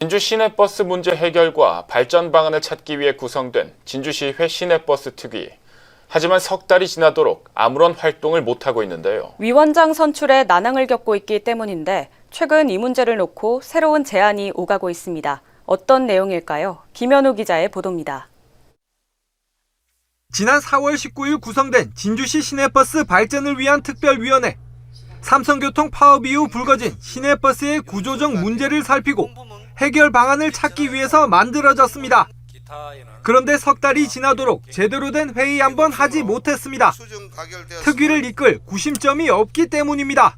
진주 시내버스 문제 해결과 발전 방안을 찾기 위해 구성된 진주시의회 시내버스 특위. 하지만 석 달이 지나도록 아무런 활동을 못하고 있는데요. 위원장 선출에 난항을 겪고 있기 때문인데 최근 이 문제를 놓고 새로운 제안이 오가고 있습니다. 어떤 내용일까요? 김현우 기자의 보도입니다. 지난 4월 19일 구성된 진주시 시내버스 발전을 위한 특별위원회. 삼성교통 파업 이후 불거진 시내버스의 구조적 문제를 살피고 해결 방안을 찾기 위해서 만들어졌습니다. 그런데 석 달이 지나도록 제대로 된 회의 한번 하지 못했습니다. 특위를 이끌 구심점이 없기 때문입니다.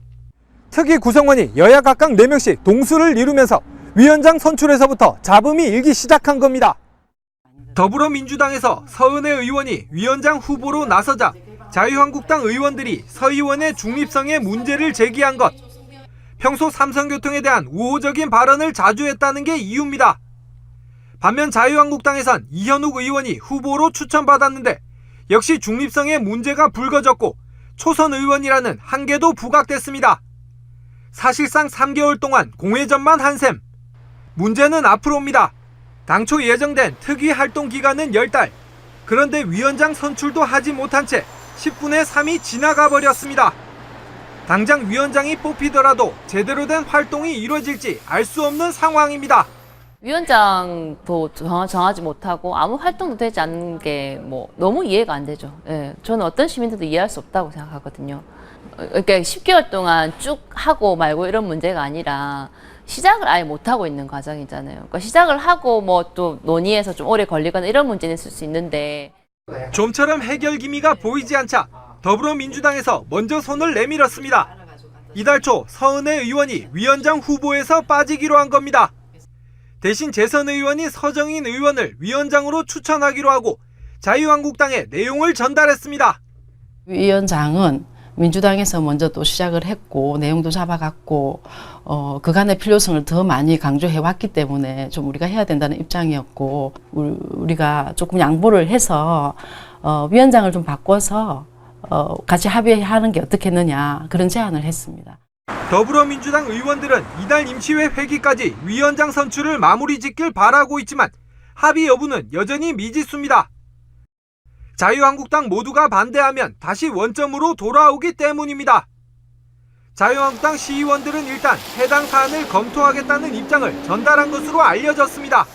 특위 구성원이 여야 각각 4명씩 동수를 이루면서 위원장 선출에서부터 잡음이 일기 시작한 겁니다. 더불어민주당에서 서은혜 의원이 위원장 후보로 나서자 자유한국당 의원들이 서 의원의 중립성에 문제를 제기한 것. 평소 삼성교통에 대한 우호적인 발언을 자주 했다는 게 이유입니다. 반면 자유한국당에선 이현욱 의원이 후보로 추천받았는데 역시 중립성에 문제가 불거졌고 초선 의원이라는 한계도 부각됐습니다. 사실상 3개월 동안 공회전만 한 셈. 문제는 앞으로입니다. 당초 예정된 특위 활동 기간은 10달. 그런데 위원장 선출도 하지 못한 채 10분의 3이 지나가 버렸습니다. 당장 위원장이 뽑히더라도 제대로 된 활동이 이루어질지 알 수 없는 상황입니다. 위원장도 정하지 못하고 아무 활동도 되지 않는 게 너무 이해가 안 되죠. 예, 저는 어떤 시민들도 이해할 수 없다고 생각하거든요. 그러니까 10개월 동안 쭉 하고 말고 이런 문제가 아니라 시작을 아예 못 하고 있는 과정이잖아요. 그러니까 시작을 하고 또 논의해서 좀 오래 걸리거나 이런 문제는 있을 수 있는데 좀처럼 해결 기미가 보이지 않자 더불어민주당에서 먼저 손을 내밀었습니다. 이달 초 서은혜 의원이 위원장 후보에서 빠지기로 한 겁니다. 대신 재선 의원이 서정인 의원을 위원장으로 추천하기로 하고 자유한국당에 내용을 전달했습니다. 위원장은 민주당에서 먼저 또 시작을 했고 내용도 잡아갔고 그간의 필요성을 더 많이 강조해 왔기 때문에 좀 우리가 해야 된다는 입장이었고 우리가 조금 양보를 해서 위원장을 좀 바꿔서 같이 합의하는 게 어떻겠느냐 그런 제안을 했습니다. 더불어민주당 의원들은 이달 임시회 회기까지 위원장 선출을 마무리 짓길 바라고 있지만 합의 여부는 여전히 미지수입니다. 자유한국당 모두가 반대하면 다시 원점으로 돌아오기 때문입니다. 자유한국당 시의원들은 일단 해당 사안을 검토하겠다는 입장을 전달한 것으로 알려졌습니다.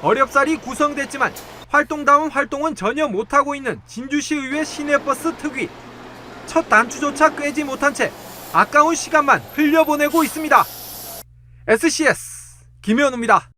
어렵사리 구성됐지만 활동다운 활동은 전혀 못하고 있는 진주시의회 시내버스 특위. 첫 단추조차 꿰지 못한 채 아까운 시간만 흘려보내고 있습니다. SCS 김현우입니다.